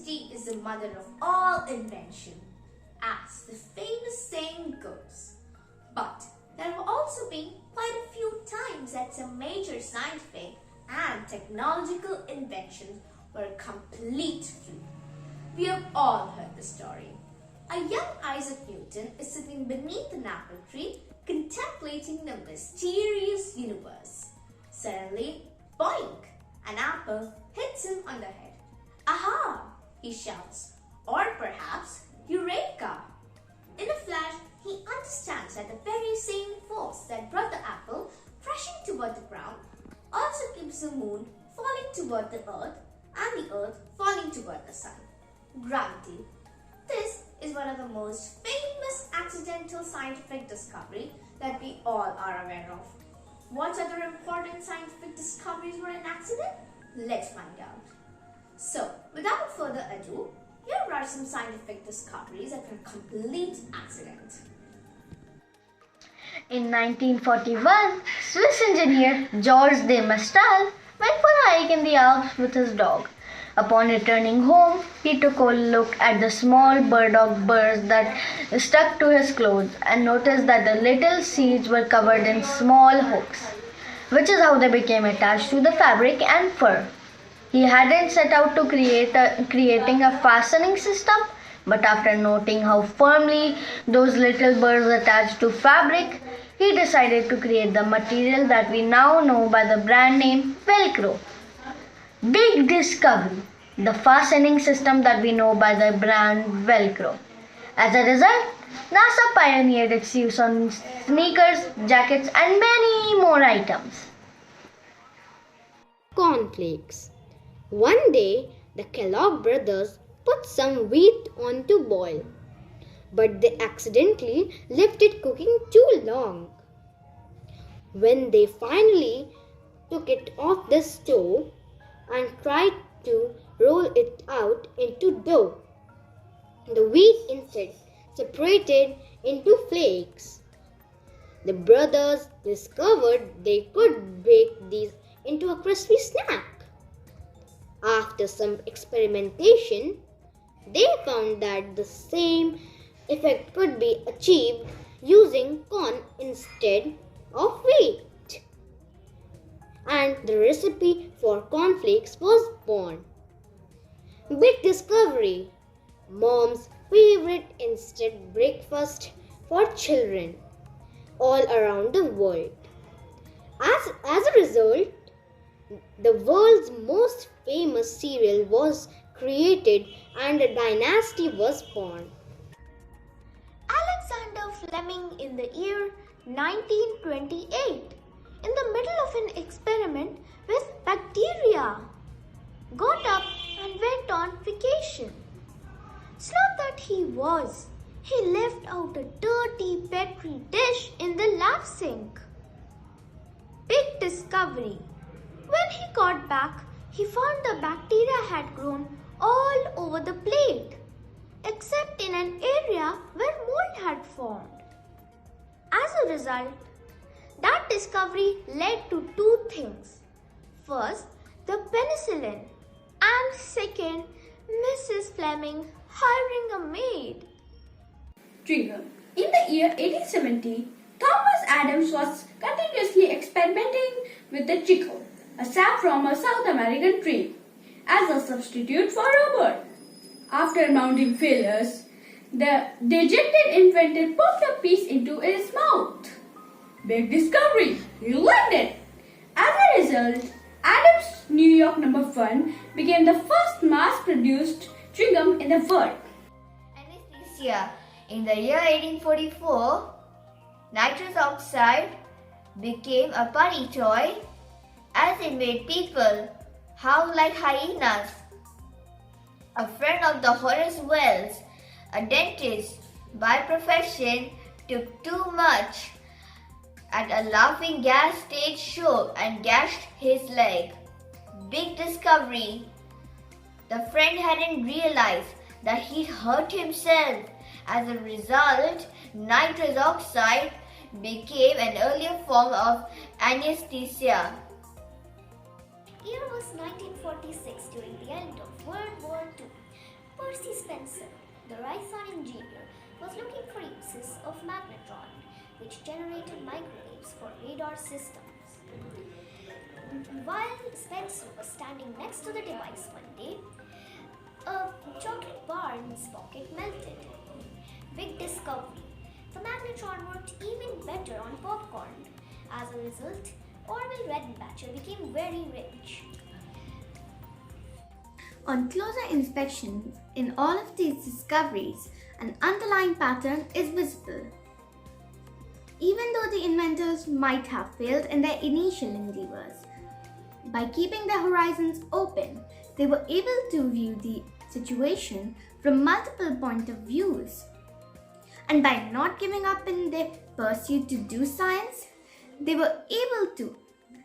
necessity is the mother of all invention, as the famous saying goes. But there have also been quite a few times that some major scientific and technological inventions were a complete fluke. We have all heard the story. A young Isaac Newton is sitting beneath an apple tree contemplating the mysterious universe. Suddenly, boink! An apple hits him on the head. Aha! He shouts. Or perhaps, Eureka! In a flash, he understands that the very same force that brought the apple crashing toward the ground also keeps the moon falling toward the earth and the earth falling toward the sun. Gravity. This is one of the most famous accidental scientific discoveries that we all are aware of. What other important scientific discoveries were an accident? Let's find out. So, without further ado, here are some scientific discoveries that were complete accident. In 1941, Swiss engineer Georges de Mestral went for a hike in the Alps with his dog. Upon returning home, he took a look at the small burdock burrs that stuck to his clothes and noticed that the little seeds were covered in small hooks, which is how they became attached to the fabric and fur. He hadn't set out to creating a fastening system, but after noting how firmly those little burrs attached to fabric, he decided to create the material that we now know by the brand name Velcro. Big discovery, the fastening system that we know by the brand Velcro. As a result, NASA pioneered its use on sneakers, jackets, and many more items. Cornflakes. One day, the Kellogg brothers put some wheat on to boil, but they accidentally left it cooking too long. When they finally took it off the stove and tried to roll it out into dough, the wheat instead separated into flakes. The brothers discovered they could bake these into a crispy snack. After some experimentation, they found that the same effect could be achieved using corn instead of wheat. And the recipe for cornflakes was born. Big discovery! Mom's favorite instant breakfast for children all around the world. As a result, the world's most famous cereal was created and a dynasty was born. Alexander Fleming in the year 1928, in the middle of an experiment with bacteria, got up and went on vacation. Slob that he was, he left out a dirty petri dish in the lab sink. Big discovery. When he got back, he found the bacteria had grown all over the plate, except in an area where mold had formed. As a result, that discovery led to two things. First, the penicillin, and second, Mrs. Fleming hiring a maid. Trigger. In the year 1870, Thomas Adams was continuously experimenting with the chicle, a sap from a South American tree, as a substitute for rubber. After mounting failures, the dejected inventor popped a piece into his mouth. Big discovery! He liked it! As a result, Adams' New York No. 1 became the first mass-produced chewing gum in the world. Anesthesia. In the year 1844, nitrous oxide became a funny toy as it made people howl like hyenas. A friend of the Horace Wells, a dentist by profession, took too much at a laughing gas stage show and gashed his leg. Big discovery. The friend hadn't realized that he'd hurt himself. As a result, nitrous oxide became an earlier form of anesthesia. Year was 1946 during the end of World War II. Percy Spencer, the Rhizon engineer, was looking for uses of magnetron, which generated microwaves for radar systems. While Spencer was standing next to the device one day, a chocolate bar in his pocket melted. Big discovery. The magnetron worked even better on popcorn. As a result, Orville Redenbacher became very rich. On closer inspection, in all of these discoveries, an underlying pattern is visible. Even though the inventors might have failed in their initial endeavors, by keeping their horizons open, they were able to view the situation from multiple points of views. And by not giving up in their pursuit to do science, they were able to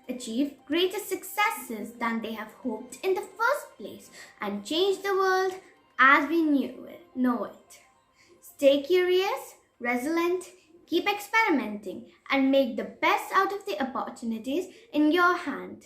achieve greater successes than they have hoped in the first place and change the world as we know it. Stay curious, resilient, keep experimenting, and make the best out of the opportunities in your hand.